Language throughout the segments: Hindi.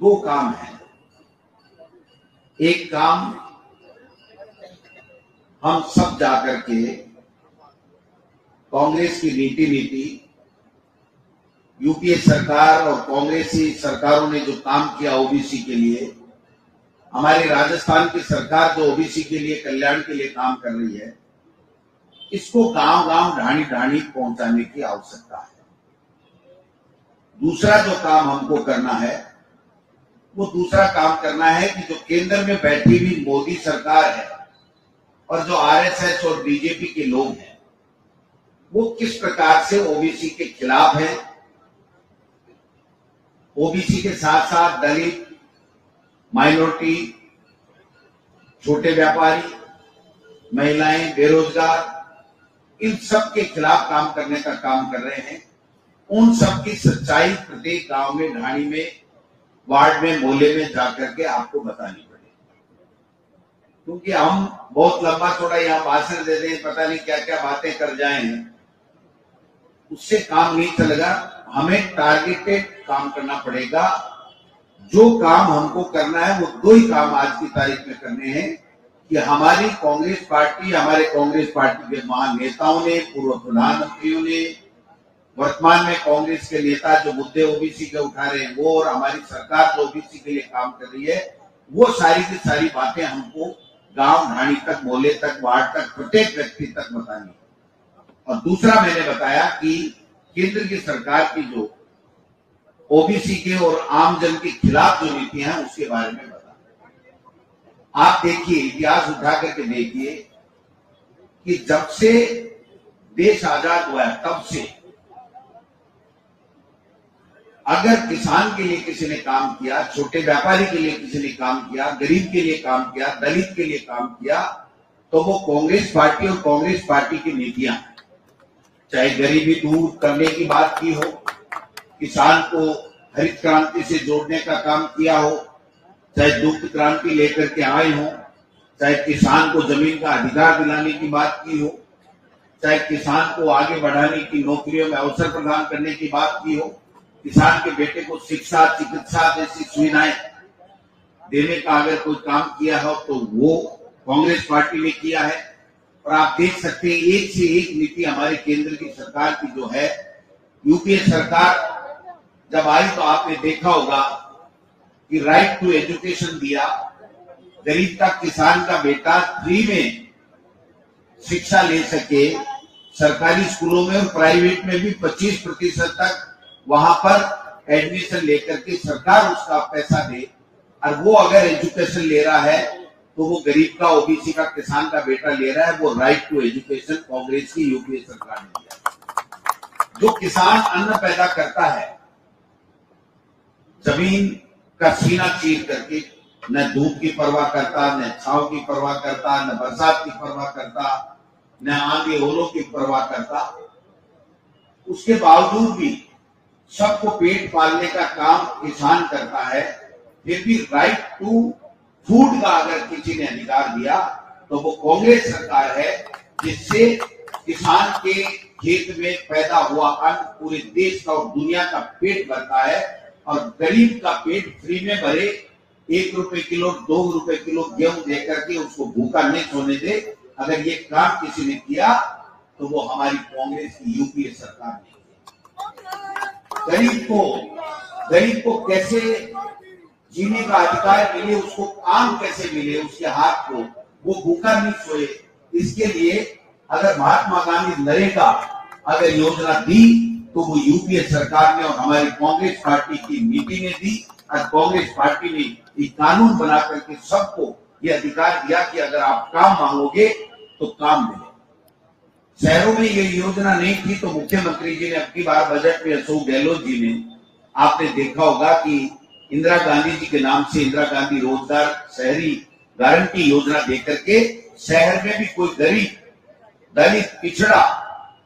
दो काम है। एक काम हम सब जाकर के कांग्रेस की नीति यूपीए सरकार और कांग्रेसी सरकारों ने जो काम किया ओबीसी के लिए, हमारी राजस्थान की सरकार जो ओबीसी के लिए कल्याण के लिए काम कर रही है, इसको गांव-गांव ढाणी-ढाणी पहुंचाने की आवश्यकता है। दूसरा जो काम हमको करना है, वो दूसरा काम करना है कि जो केंद्र में बैठी हुई मोदी सरकार है और जो आरएसएस और बीजेपी के लोग हैं, वो किस प्रकार से ओबीसी के खिलाफ है। ओबीसी के साथ साथ दलित, माइनॉरिटी, छोटे व्यापारी, महिलाएं, बेरोजगार, इन सब के खिलाफ काम करने का काम कर रहे हैं। उन सब की सच्चाई प्रत्येक गांव में, ढाणी में, वार्ड में, मोहल्ले में जाकर के आपको बतानी पड़ेगी। क्योंकि हम बहुत लंबा चौड़ा यहाँ भाषण दे दें, पता नहीं क्या क्या बातें कर जाएं, उससे काम नहीं चलेगा। हमें टारगेटेड काम करना पड़ेगा। जो काम हमको करना है वो दो ही काम आज की तारीख में करने हैं कि हमारी कांग्रेस पार्टी, हमारे कांग्रेस पार्टी के महान नेताओं ने, पूर्व प्रधानमंत्रियों ने, वर्तमान में कांग्रेस के नेता जो मुद्दे ओबीसी के उठा रहे हैं वो, और हमारी सरकार जो ओबीसी के लिए काम कर रही है, वो सारी की सारी बातें हमको गांव ढाणी तक, मोहल्ले तक, वार्ड तक, प्रत्येक व्यक्ति तक बतानी। और दूसरा मैंने बताया कि केंद्र की सरकार की जो ओबीसी के और आम जन के खिलाफ जो नीतियां हैं उसके बारे में बता। आप देखिए, इतिहास उठा करके देखिए कि जब से देश आजाद हुआ है तब से अगर किसान के लिए किसी ने काम किया, छोटे व्यापारी के लिए किसी ने काम किया, गरीब के लिए काम किया, दलित के लिए काम किया, तो वो कांग्रेस पार्टी और कांग्रेस पार्टी की नीतियां, चाहे गरीबी दूर करने की बात की हो, किसान को हरित क्रांति से जोड़ने का काम किया हो, चाहे दुग्ध क्रांति लेकर के आए हो, चाहे किसान को जमीन का अधिकार दिलाने की बात की हो, चाहे किसान को आगे बढ़ाने की, नौकरियों में अवसर प्रदान करने की बात की हो, किसान के बेटे को शिक्षा, चिकित्सा जैसी सुविधाएं देने का अगर कोई काम किया हो तो वो कांग्रेस पार्टी ने किया है। और आप देख सकते हैं एक से एक नीति हमारे केंद्र की सरकार की जो है। यूपीए सरकार जब आई तो आपने देखा होगा कि राइट टू एजुकेशन दिया, गरीब का, किसान का बेटा फ्री में शिक्षा ले सके, सरकारी स्कूलों में और प्राइवेट में भी 25% तक वहां पर एडमिशन लेकर के सरकार उसका पैसा दे। और वो अगर एजुकेशन ले रहा है तो वो गरीब का, ओबीसी का, किसान का बेटा ले रहा है। वो राइट टू एजुकेशन कांग्रेस की यूपीए सरकार ने दिया। जो किसान अन्न पैदा करता है, जमीन का सीना चीर करके, न धूप की परवाह करता, न छांव की परवाह करता, न बरसात की परवाह करता, न आंधी ओलों की परवाह करता, उसके बावजूद भी सबको पेट पालने का काम किसान करता है। फिर भी राइट टू फूड का अगर किसी ने अधिकार दिया तो वो कांग्रेस सरकार है, जिससे किसान के खेत में पैदा हुआ अन्न पूरे देश का और दुनिया का पेट भरता है। और गरीब का पेट फ्री में भरे, 1 रुपए किलो, 2 रुपए किलो गेहूं देकर के उसको भूखा नहीं सोने दे। अगर ये काम किसी ने किया तो वो हमारी कांग्रेस की यूपीए सरकार ने। गरीब को कैसे जीने का अधिकार मिले, उसको काम कैसे मिले, उसके हाथ को, वो भूखा नहीं सोए, इसके लिए अगर महात्मा गांधी नरेगा अगर योजना दी तो वो यूपीए सरकार ने और हमारी कांग्रेस पार्टी की नीति ने दी। और कांग्रेस पार्टी ने एक कानून बना करके सबको ये अधिकार दिया कि अगर आप काम मांगोगे तो काम मिले। शहरों में ये योजना नहीं थी तो मुख्यमंत्री जी ने अपनी बार बजट में, अशोक गहलोत जी ने, आपने देखा होगा कि इंदिरा गांधी जी के नाम से इंदिरा गांधी रोजगार शहरी गारंटी योजना देकर के शहर में भी कोई गरीब, दलित, पिछड़ा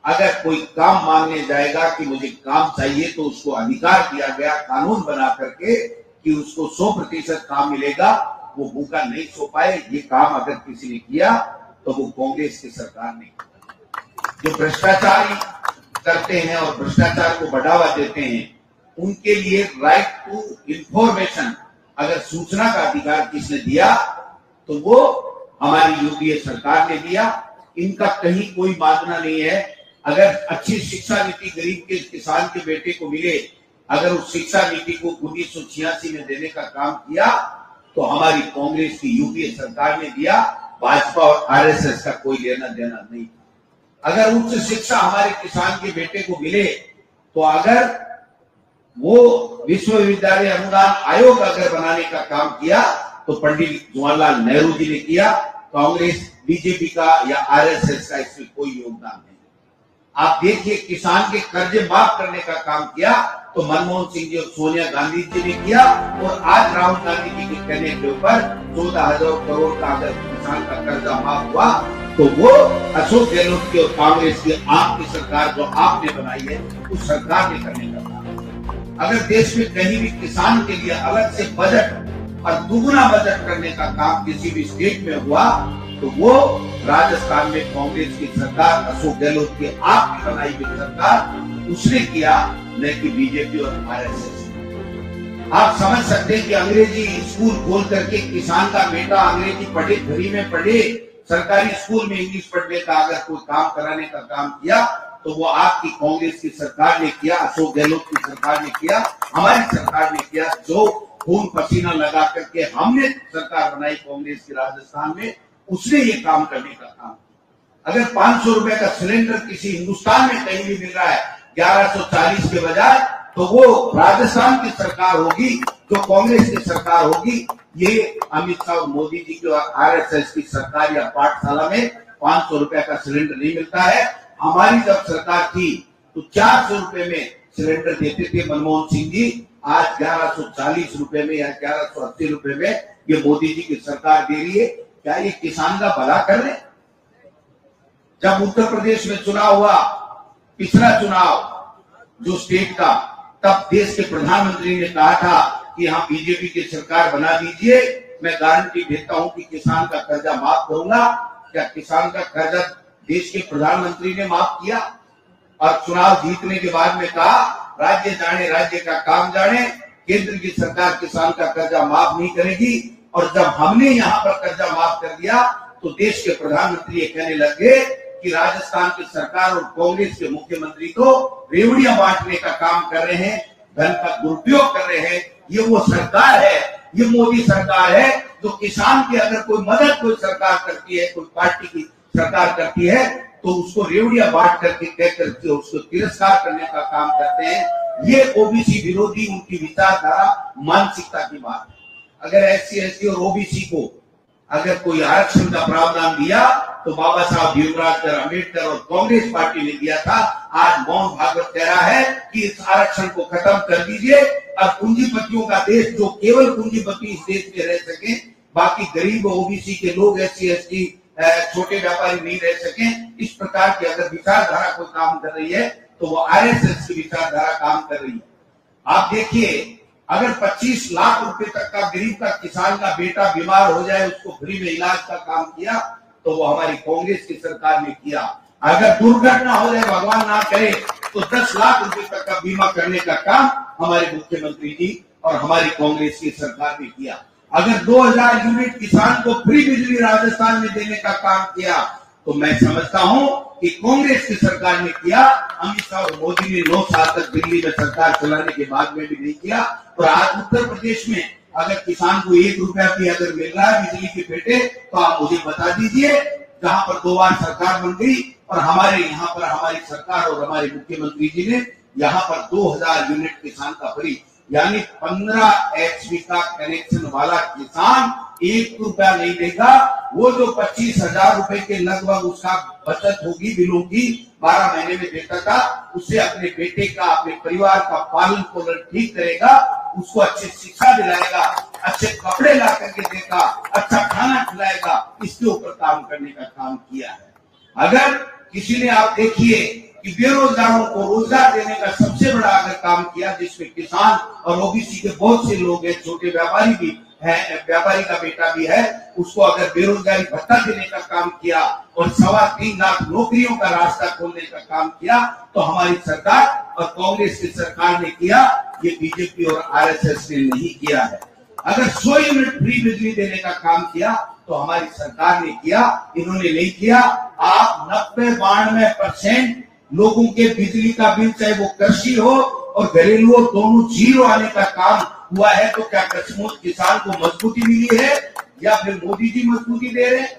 अगर कोई काम मांगने जाएगा कि मुझे काम चाहिए तो उसको अधिकार दिया गया, कानून बना करके कि उसको 100% काम मिलेगा, वो भूखा नहीं सो पाए। ये काम अगर किसी ने किया तो वो कांग्रेस की सरकार ने। जो भ्रष्टाचारी करते हैं और भ्रष्टाचार को बढ़ावा देते हैं, उनके लिए राइट टू इंफॉर्मेशन अगर सूचना का अधिकार किसने दिया तो वो हमारी यूपीए सरकार ने दिया। इनका कहीं कोई मानना नहीं है। अगर अच्छी शिक्षा नीति गरीब के किसान के बेटे को मिले, अगर उस शिक्षा नीति को 1986 में देने का काम किया तो हमारी कांग्रेस की यूपीए सरकार ने दिया, भाजपा और आरएसएस का कोई लेना देना नहीं। अगर उच्च शिक्षा हमारे किसान के बेटे को मिले तो अगर वो विश्वविद्यालय अनुदान आयोग अगर बनाने का काम किया तो पंडित जवाहरलाल नेहरू जी ने किया। कांग्रेस, बीजेपी का या आरएसएस का इसमें कोई योगदान नहीं। आप देखिए, किसान के कर्जे माफ करने का काम किया तो मनमोहन सिंह जी और सोनिया गांधी जी ने किया, और आज राहुल गांधी जी के कहने के ऊपर 14,000 करोड़ का अगर किसान का कर्जा माफ हुआ तो वो अशोक गहलोत की और कांग्रेस की आपकी सरकार जो आपने बनाई है उस सरकार ने करने का काम। अगर देश में कहीं भी किसान के लिए अलग से बजट और दुगुना बजट करने का काम किसी भी स्टेट में हुआ तो वो राजस्थान में कांग्रेस की सरकार, अशोक गहलोत की आपकी बनाई हुई सरकार, उसने किया, न कि बीजेपी और आरएसएस। आप समझ सकते हैं कि अंग्रेजी स्कूल खोल करके किसान का बेटा अंग्रेजी पढ़े, फ्री में पढ़े, सरकारी स्कूल में इंग्लिश पढ़ने का अगर कोई काम कराने का काम किया तो वो आपकी कांग्रेस की सरकार ने किया, अशोक गहलोत की सरकार ने किया, हमारी सरकार ने किया, जो खून पसीना लगा करके हमने सरकार बनाई कांग्रेस की राजस्थान में, उसने ये काम करने का काम। अगर 500 रुपए का सिलेंडर किसी हिंदुस्तान में कहीं भी मिल रहा है 1140 के बजाय, तो वो राजस्थान की सरकार होगी, जो कांग्रेस की सरकार होगी। ये अमित शाह और मोदी जी की और आरएसएस की सरकार या पाठशाला में 500 रुपए का सिलेंडर नहीं मिलता है। हमारी जब सरकार थी तो 400 रुपए में सिलेंडर देते थे मनमोहन सिंह जी, आज 1140 रुपए में या 1180 रुपए में ये मोदी जी की सरकार दे रही है। क्या ये किसान का भला कर रहे? जब उत्तर प्रदेश में चुनाव हुआ, पिछला चुनाव जो स्टेट का, तब देश के प्रधानमंत्री ने कहा था कि हाँ बीजेपी की सरकार बना दीजिए, मैं गारंटी देता हूं कि किसान का कर्जा माफ करूंगा। क्या किसान का कर्जा देश के प्रधानमंत्री ने माफ किया? और चुनाव जीतने के बाद में कहा राज्य जाने, राज्य का काम जाने, केंद्र की सरकार किसान का कर्जा माफ नहीं करेगी। और जब हमने यहाँ पर कर्जा माफ कर दिया तो देश के प्रधानमंत्री ये कहने लगे कि राजस्थान की सरकार और कांग्रेस के मुख्यमंत्री तो रेवड़ियां बांटने का काम कर रहे हैं, धन का दुरुपयोग कर रहे हैं। ये वो सरकार है, ये मोदी सरकार है जो किसान की अगर कोई मदद कोई सरकार करती है, कोई पार्टी की सरकार करती है तो उसको रेवड़ियां बांट करके कह करके उसको तिरस्कार करने का काम करते हैं। ये ओबीसी विरोधी उनकी विचारधारा, मानसिकता की बात है। अगर एससी और ओबीसी को अगर कोई आरक्षण का प्रावधान दिया तो बाबा साहब भीमराव अम्बेडकर और कांग्रेस पार्टी ने दिया था। आज मोहन भागवत कह रहा है कि इस आरक्षण को खत्म कर दीजिए और पूंजीपतियों का देश, जो केवल पूंजीपति इस देश में रह सके, बाकी गरीब ओबीसी के लोग, एससी एसटी छोटे व्यापारी नहीं रह सके। इस प्रकार की अगर विचारधारा कोई काम कर रही है तो वो आरएसएस की विचारधारा काम कर रही है। आप देखिए, अगर 25 लाख रुपए तक का गरीब का किसान का बेटा बीमार हो जाए, उसको फ्री में इलाज का काम किया तो वो हमारी कांग्रेस की सरकार ने किया। अगर दुर्घटना हो जाए, भगवान ना करे, तो 10 लाख रुपए तक का बीमा करने का काम हमारे मुख्यमंत्री जी और हमारी कांग्रेस की सरकार ने किया। अगर 2000 यूनिट किसान को फ्री बिजली राजस्थान में देने का काम किया तो मैं समझता हूं कि कांग्रेस की सरकार ने किया। अमित शाह और मोदी ने 9 साल तक दिल्ली में सरकार चलाने के बाद में भी नहीं किया। और आज उत्तर प्रदेश में अगर किसान को 1 रुपया भी अगर मिल रहा है बिजली के पेटे, तो आप मुझे बता दीजिए। जहां पर 2 बार सरकार बन गई और हमारे यहाँ पर हमारी सरकार और हमारे मुख्यमंत्री जी ने यहाँ पर 2000 यूनिट किसान का फ्री, यानी 15 HP का कनेक्शन वाला किसान 1 रुपया नहीं देगा। वो जो 25,000 रुपए के लगभग उसका बचत होगी बिलों की, 12 महीने में देता था, उससे अपने बेटे का, अपने परिवार का पालन पोषण ठीक करेगा, उसको अच्छी शिक्षा दिलाएगा, अच्छे कपड़े ला करके देगा, अच्छा खाना खिलाएगा। इसके ऊपर काम करने का काम किया है। अगर किसी ने, आप देखिए कि बेरोजगारों को रोजगार देने का सबसे बड़ा अगर काम किया, जिसमें किसान और ओबीसी के बहुत से लोग हैं, छोटे व्यापारी भी है, व्यापारी का बेटा भी है, उसको अगर बेरोजगारी भत्ता देने का काम किया और 3.25 लाख नौकरियों का रास्ता खोलने का काम किया, तो हमारी सरकार और कांग्रेस की सरकार ने किया। ये बीजेपी और आरएसएस ने नहीं किया है। अगर 100 यूनिट फ्री बिजली देने का काम किया तो हमारी सरकार ने किया, इन्होंने नहीं किया। आप 90-92% लोगों के बिजली का बिल, चाहे वो कृषि हो और घरेलू हो, दोनों जीरो आने का काम हुआ है। तो क्या किसान को मजबूती मिली है या फिर मोदी जी मजबूती दे रहे हैं?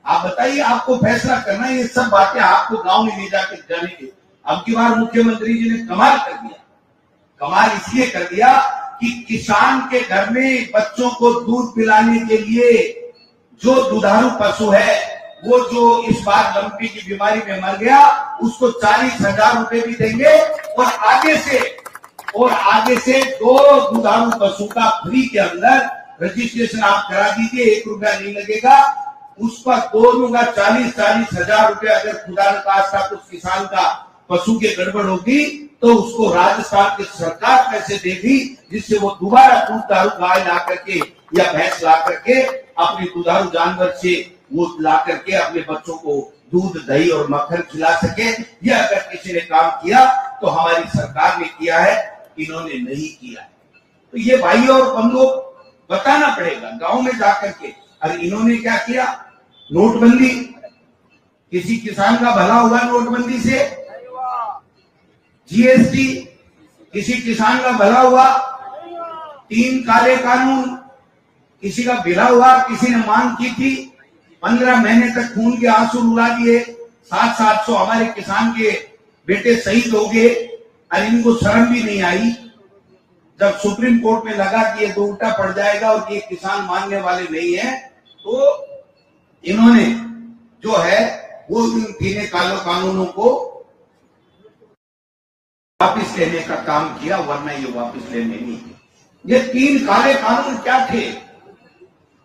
आप बताइए, आपको फैसला करना है। ये सब बातें आपको गांव में ले जाकर जाने की। अब की बार मुख्यमंत्री जी ने कमाल कर दिया। कमाल इसलिए कर दिया कि किसान के घर में बच्चों को दूध पिलाने के लिए जो दुधारू पशु है, वो जो इस बार लंपी की बीमारी में मर गया, उसको 40,000 रुपए भी देंगे और आगे से 2 दुधारू पशु का फ्री के अंदर रजिस्ट्रेशन आप करा दीजिए, 1 रुपया नहीं लगेगा। उस पर दोनों का 40,000 रुपए अगर खुदा न खास्ता कुछ किसान का पशु के गड़बड़ होगी तो उसको राजस्थान की सरकार पैसे देगी, जिससे वो दोबारा दुधारू गाय ला करके या भैंस ला करके अपने दुधारू जानवर से वो ला करके अपने बच्चों को दूध, दही और मक्खन खिला सके। यह अगर किसी ने काम किया तो हमारी सरकार ने किया है, इन्होंने नहीं किया। तो ये भाई और बंधुओं बताना पड़ेगा गांव में जाकर के। अरे इन्होंने क्या किया? नोटबंदी, किसी किसान का भला हुआ नोटबंदी से? जीएसटी, किसी किसान का भला हुआ? 3 काले कानून, किसी का भला हुआ? किसी ने मांग की थी, 15 महीने तक खून के आंसू रुला दिए, 700 हमारे किसान के बेटे शहीद हो गए और इनको शर्म भी नहीं आई। जब सुप्रीम कोर्ट में लगा कि ये तो उल्टा पड़ जाएगा और ये किसान मानने वाले नहीं है, तो इन्होंने जो है वो इन 3 काले कानूनों को वापिस लेने का काम किया, वरना ये वापिस लेने नहीं। ये 3 काले कानून क्या थे?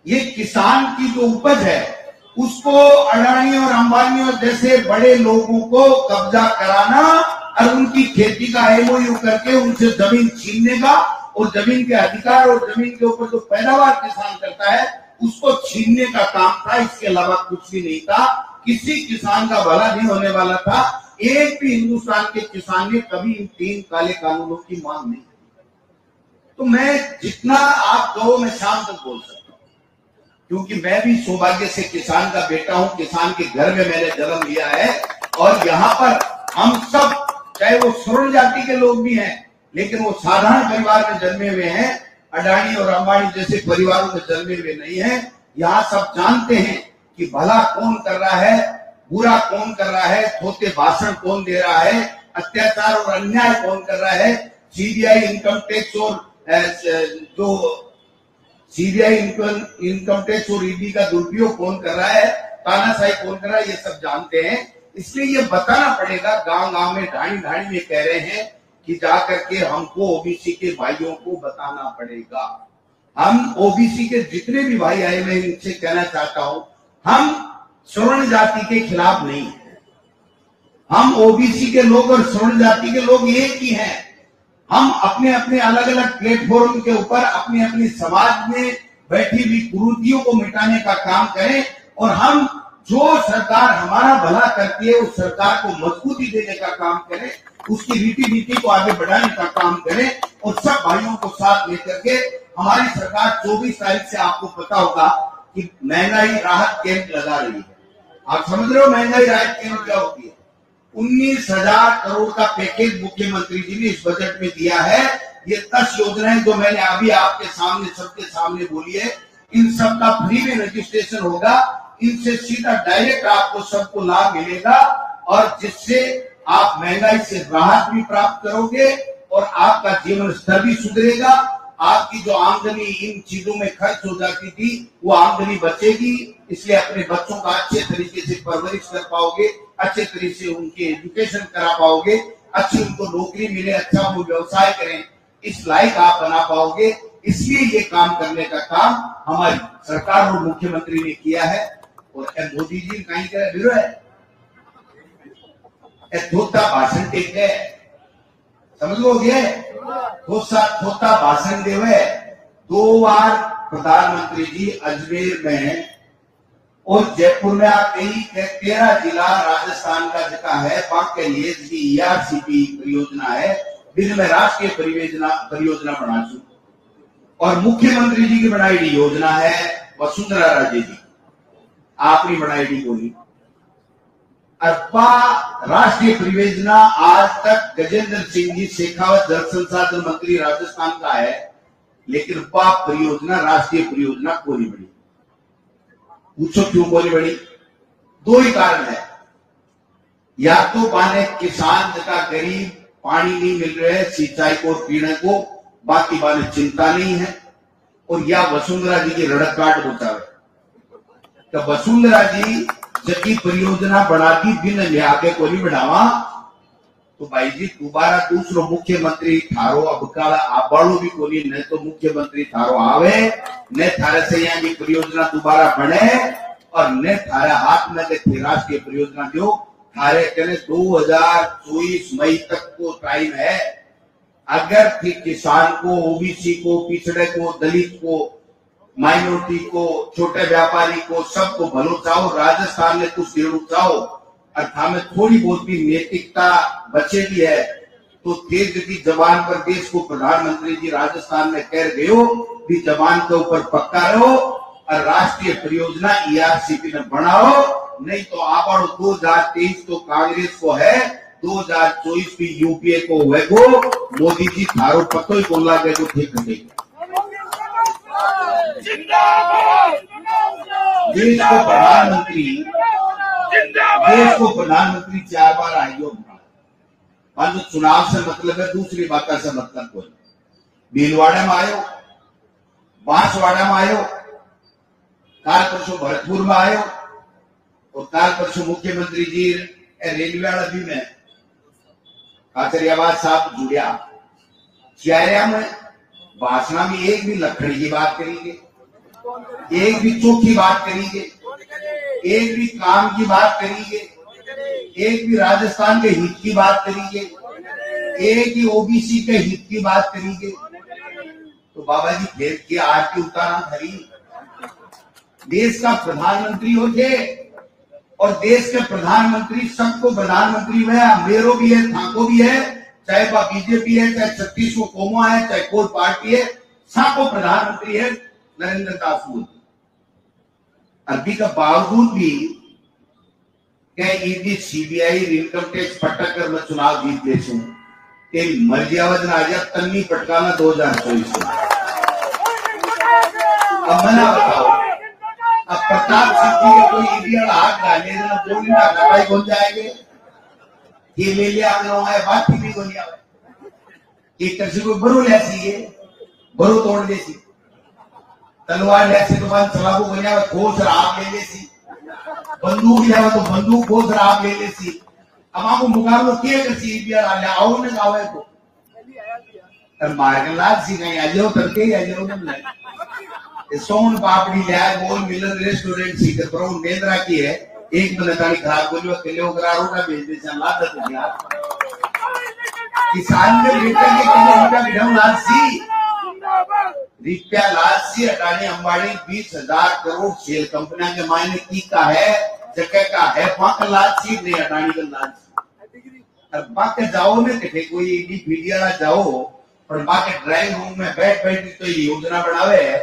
ये किसान की जो उपज है उसको अडानी और अंबानी और जैसे बड़े लोगों को कब्जा कराना और उनकी खेती का एमओयू करके उनसे जमीन छीनने का, और जमीन के अधिकार और जमीन के ऊपर जो पैदावार किसान करता है उसको छीनने का काम था। इसके अलावा कुछ भी नहीं था। किसी किसान का भला नहीं होने वाला था। एक भी हिंदुस्तान के किसान ने कभी इन 3 काले कानूनों की मांग नहीं की। तो मैं जितना आप कहो मैं शाम तक बोल सकता हूं, क्योंकि मैं भी सौभाग्य से किसान का बेटा हूं, किसान के घर में मैंने जन्म लिया है। और यहाँ पर हम सब, चाहे वो स्वर्ण जाति के लोग भी हैं, लेकिन वो साधारण परिवार में जन्मे हुए हैं, अडानी और अंबानी जैसे परिवारों में जन्मे हुए नहीं है। यहाँ सब जानते हैं कि भला कौन कर रहा है, बुरा कौन कर रहा है, थोते भाषण कौन दे रहा है, अत्याचार और अन्याय कौन कर रहा है, सीबीआई इनकम टैक्स और जो सीबीआई इनकम टैक्स और ईडी का दुरुपयोग कौन कर रहा है, तानाशाही कौन कर रहा है, ये सब जानते हैं। इसलिए ये बताना पड़ेगा। गांव गांव में ढाणी ढाणी में कह रहे हैं कि जाकर के हमको ओबीसी के भाइयों को बताना पड़ेगा। हम ओबीसी के जितने भी भाई आए, मैं इनसे कहना चाहता हूं, हम स्वर्ण जाति के खिलाफ नहीं है। हम ओबीसी के लोग और स्वर्ण जाति के लोग एक ही हैं। हम अपने अपने अलग अलग प्लेटफॉर्म के ऊपर अपने अपने समाज में बैठी हुई कुरीतियों को मिटाने का काम करें, और हम जो सरकार हमारा भला करती है उस सरकार को मजबूती देने का काम करें, उसकी रीति को आगे बढ़ाने का काम करें, और सब भाइयों को साथ लेकर के हमारी सरकार 24 तारीख से, आपको पता होगा कि महंगाई राहत कैंप लगा रही है। आप समझ रहे हो महंगाई राहत कैंप क्या होती है? 19,000 करोड़ का पैकेज मुख्यमंत्री जी ने इस बजट में दिया है। ये 10 योजनाएं जो मैंने अभी आपके सामने, सबके सामने बोली है, इन सब का फ्री में रजिस्ट्रेशन होगा। इनसे सीधा डायरेक्ट आपको सबको लाभ मिलेगा, और जिससे आप महंगाई से राहत भी प्राप्त करोगे और आपका जीवन स्तर भी सुधरेगा। आपकी जो आमदनी इन चीजों में खर्च हो जाती थी, वो आमदनी बचेगी। इसलिए अपने बच्चों का अच्छे तरीके से परवरिश कर पाओगे, अच्छे तरीके से उनके एजुकेशन करा पाओगे, अच्छी उनको नौकरी मिले, अच्छा वो व्यवसाय करें, इस लायक आप बना पाओगे। इसलिए ये काम करने का काम हमारी सरकार और मुख्यमंत्री ने किया है। और मोदी जी कहीं का विरोध है, थोता भाषण टेक है, समझ लोगे, थोता भाषण देवे। 2 बार प्रधानमंत्री जी अजमेर में और जयपुर में आप 13 जिला राजस्थान का जगह है, बाकी ERCP परियोजना है, बिन में राष्ट्रीय परियोजना बना चुकी। और मुख्यमंत्री जी की बनाई योजना है वसुंधरा राजे जी, आपने बनाई बोली। अरबा राष्ट्रीय परियोजना आज तक गजेंद्र सिंह जी शेखावत जल संसाधन मंत्री राजस्थान का है, लेकिन बा परियोजना राष्ट्रीय परियोजना को नहीं बनी। पूछो क्यों को नहीं बनी? दो ही कारण है, या तो बाने किसान तथा गरीब पानी नहीं मिल रहे सिंचाई को पीने को, बाकी बाने चिंता नहीं है, और या वसुंधरा जी की रड़क काट बचावे। तो वसुंधरा जी जबकि परियोजना बना दी बिन लिहाके को नहीं बढ़ावा, तो भाई जी दोबारा दूसरो मुख्यमंत्री थारो अब काला आबाड़ो भी कोनी, न तो मुख्यमंत्री थारो आवे न थारे से यहाँ की परियोजना दोबारा बने, और न थारे हाथ में राष्ट्रीय परियोजना दो। थारे कहने 2024 मई तक को टाइम है। अगर किसान को, ओबीसी को, पिछड़े को, दलित को, माइनॉरिटी को, छोटे व्यापारी को, सबको भलो चाहो, राजस्थान में कुछ देर चाहो, अर्थात में थोड़ी बहुत भी नैतिकता बचे भी है, तो तेज की जबान पर देश को प्रधानमंत्री जी राजस्थान में कह गए हो भी जबान के ऊपर पक्का रहो और राष्ट्रीय परियोजना ईआरसीपी में बनाओ, नहीं तो आप 2023 तो कांग्रेस को है, 2024 भी यूपीए को होएगो। मोदी जी थारो पतो ही बोला गए तो ठीक नहीं। देश को प्रधानमंत्री 4 बार आयोग बना, जो चुनाव से मतलब है, दूसरी बात से मतलब कोई। भीलवाड़ा में आयो, बांसवाड़ा में आयो, काल परसों भरतपुर में आयो, और काल परसों मुख्यमंत्री जी रेलवे भी में काचरियावाद साहब जुड़िया। चारिया में भाषणा में एक भी लखड़ी की बात करेंगे, एक भी चौकी बात करेंगे, एक भी काम की बात करेंगे, एक भी राजस्थान के हित की बात करेंगे, एक ही ओबीसी के हित की बात करेंगे। तो बाबा जी फिर की आरती उतारा खरी। देश का प्रधानमंत्री हो जे, और देश के प्रधानमंत्री सबको प्रधानमंत्री में मेरो भी है, थाको भी है, चाहे वह बीजेपी है, चाहे 36 कोमा है, चाहे कोई पार्टी है, सबको प्रधानमंत्री है नरेंद्र दास मोदी। अभी का बावजूद भी ईडी सीबीआई इनकम टैक्स पटक कर मैं चुनाव जीत देसूं, तेरी मर्जी आवाज ना आ जाए तन्नी पटकाना 2024 में। अब मना बताओ, अब प्रताप सिंह जी के कोई ईडी वाला हाथ डाले ना बोली ना दवाई बन जाएंगे, ये ले लिया हम लोग है बात भी नहीं आवे। एक तरह से कोई बरू ऐसी है, बरू तोड़ देसी, तलवार ऐसे तो बात सलाबू बनिया ठोस राम ले लेसी, बंदूक जावा तो बंदूक ठोस राम ले लेसी। अब आपको मुकाबला किया करसी ईडी वाला आओ न गावे को, तर मार्गलाल सिंह आई आजो करके आजो न सोन पापड़ी लिया बोल मिलन रेस्टोरेंट सीकर पर नेंद्रा की है, एक मिनटानी खराब बोलियो किलो करारो का भेज दे चला दे यार। किसान के बेटे के किलो का विधम लालसी रिप्या लालसी अडानी अंबानी 20,000 करोड़ सेल कंपनियां के मायने की का है, जगह का है पाक लालसी नहीं अडानी का लालसी। अब बाके जाओ ने देखे कोई ईडी मीडिया जाओ, और बाके ड्राइंग रूम में बैठ बैठ तो ये योजना बनावे है,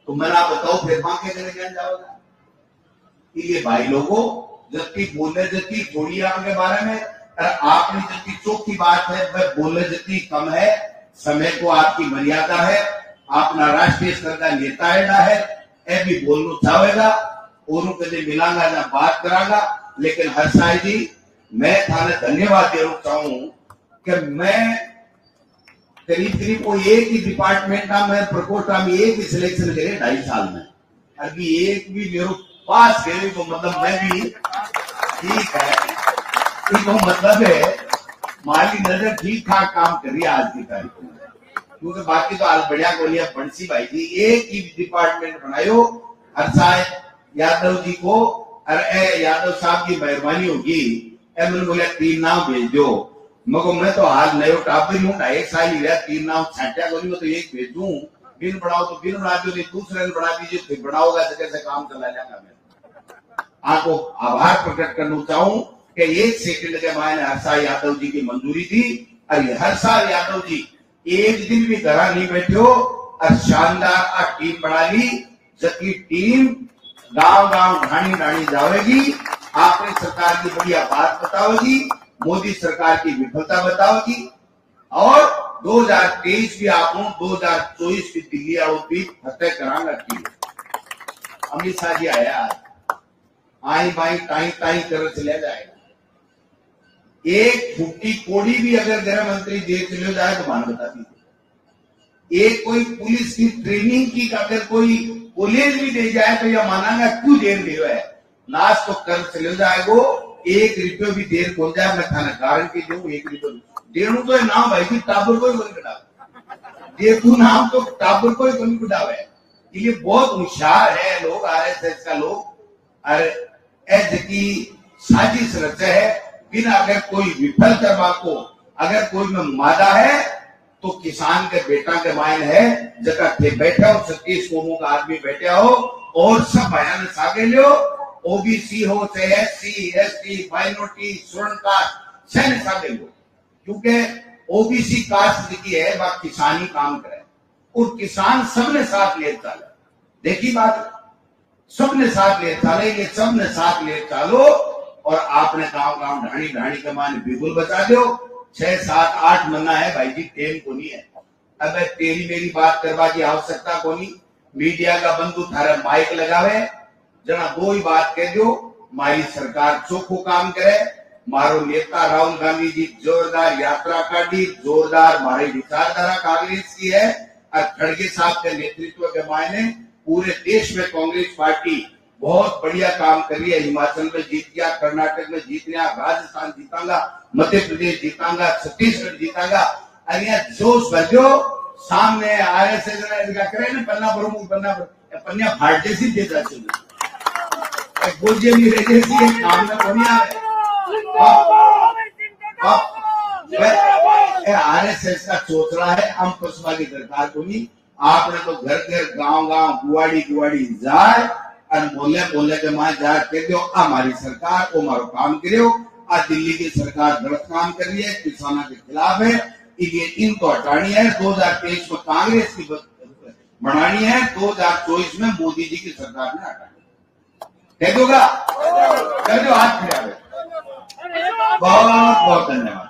तो मैंने आप बताओ फिर बाके चले क्या जाओगा। ये भाई लोगों जबकि बोलने जितनी थोड़ी आपके बारे में, आपने जितनी चौकी बात है वह बोलने जितनी कम है। समय को आपकी मर्यादा है, अपना राष्ट्रीय स्तर का नेता है, ए भी बोलना चाहेगा और कदे मिलांगा ना बात करागा। लेकिन हर्षाई जी मैं थाने धन्यवाद देना चाहूं कि मैं करीब वो एक ही डिपार्टमेंट का मैं प्रकोष्ठा में एक ही सिलेक्शन करे 2.5 साल में, अभी एक भी मेरे पास गए तो मतलब मैं भी ठीक है, तो मतलब है माली नजर ठीक ठाक काम कर रही है आज की तारीख में, क्योंकि बाकी तो आज बढ़िया गोलियां बंसी भाई जी एक ही डिपार्टमेंट बनायो। हर्षाय यादव जी को अरे यादव साहब की मेहरबानी होगी, मैंने बोला 3 नाम भेज दो, मगर मैं तो हाल नयो टाबर हूँ, 1.5 साल ही रहा, 3 नाम छाटिया गोली में तो एक भेजूं, बिन बढ़ाओ तो बिन बना दो, नहीं दूसरे ने बना दीजिए, फिर बढ़ाओगा तो कैसे काम चला जाएगा। मैं आपको आभार प्रकट करना चाहूं कि 1 सेकंड के मायने हर्षा यादव जी की मंजूरी थी। अरे हर्षा यादव जी एक दिन भी घर नहीं बैठे हो, और शानदार टीम बना ली, जबकि टीम गांव गांव ढाणी ढाणी जाएगी, आपने सरकार की बढ़िया बात बताओगी, मोदी सरकार की विफलता बताओगी, और 2023 भी आप 2024 की दिल्ली आरोपी फतेह करांगा की। अमित शाह जी आया, आई बाई ताई ताई कर चले जाएगा। एक फुटी कोड़ी भी अगर गृह मंत्री दे चले जाए तो मान बता दीजिए। एक कोई पुलिस की ट्रेनिंग की अगर कोई कॉलेज भी दे जाए तो यह मानांगा क्यों देर दे है, लास्ट तो कर चले जाएगो। 1 रुपये भी देर खोल जाए, मैं थाना गारंटी दूं 1 रुपये देणु तो नाम भाई जी टाबर को ही बन कटा देखू नाम तो टाबर को ही बन कटावे। ये बहुत होशियार है लोग, आरएसएस का लोग, अरे ऐसे की साजिश रचे है। बिना अगर कोई विफल करवा को अगर कोई में मादा है तो किसान के बेटा के मायन है जगह थे बैठा हो, 37 कौमों का आदमी बैठा हो और सब बयान सागे लो, ओबीसी हो चाहे एससी एसटी माइनॉरिटी स्वर्ण कास्ट सैन्य सागे लो, क्योंकि ओबीसी कास्ट की है वह किसानी काम करे और किसान सबने साथ ले चले। देखी बात, सबने साथ ले चले, ये सबने साथ ले चलो और आपने गांव गांव ढाणी ढाणी के मान बिगुल बचा दो। 6, 7, 8 महीना है भाई जी, टेम को नहीं है। अब तेरी मेरी बात करवा की आवश्यकता को नहीं, मीडिया का बंधु थारा माइक लगावे, जना 2 ही बात कह दो, हमारी सरकार चोखो काम करे, मारो नेता राहुल गांधी जी जोरदार यात्रा काटी, जोरदार हमारी विचारधारा कांग्रेस की है, और खड़गे साहब के नेतृत्व के मायने पूरे देश में कांग्रेस पार्टी बहुत बढ़िया काम कर रही है। हिमाचल में जीत गया, कर्नाटक में जीत गया, राजस्थान जीतांगा, मध्य प्रदेश जीतांगा, छत्तीसगढ़ जीतांगा, और यहाँ जोश भजो सामने आरएसएस करे ना पन्ना प्रमुख पन्ना फाट जैसी देता चलो बोझे भी रह जैसी काम में बढ़िया है। आरएसएस का चोचला है, हम पसवा की सरकार को नहीं। आपने तो घर घर गांव गांव गुआड़ी गुआड़ी जाए और बोले के मां जा कह दो हमारी सरकार वो मारो काम करो। आज दिल्ली की सरकार गलत काम कर रही है, किसानों के खिलाफ है, ये इनको हटानी है। 2023 में कांग्रेस की बनानी है, 2024 में मोदी जी की सरकार ने हटानी कह दोगा, कह दो हाथ खड़ा। बहुत बहुत धन्यवाद।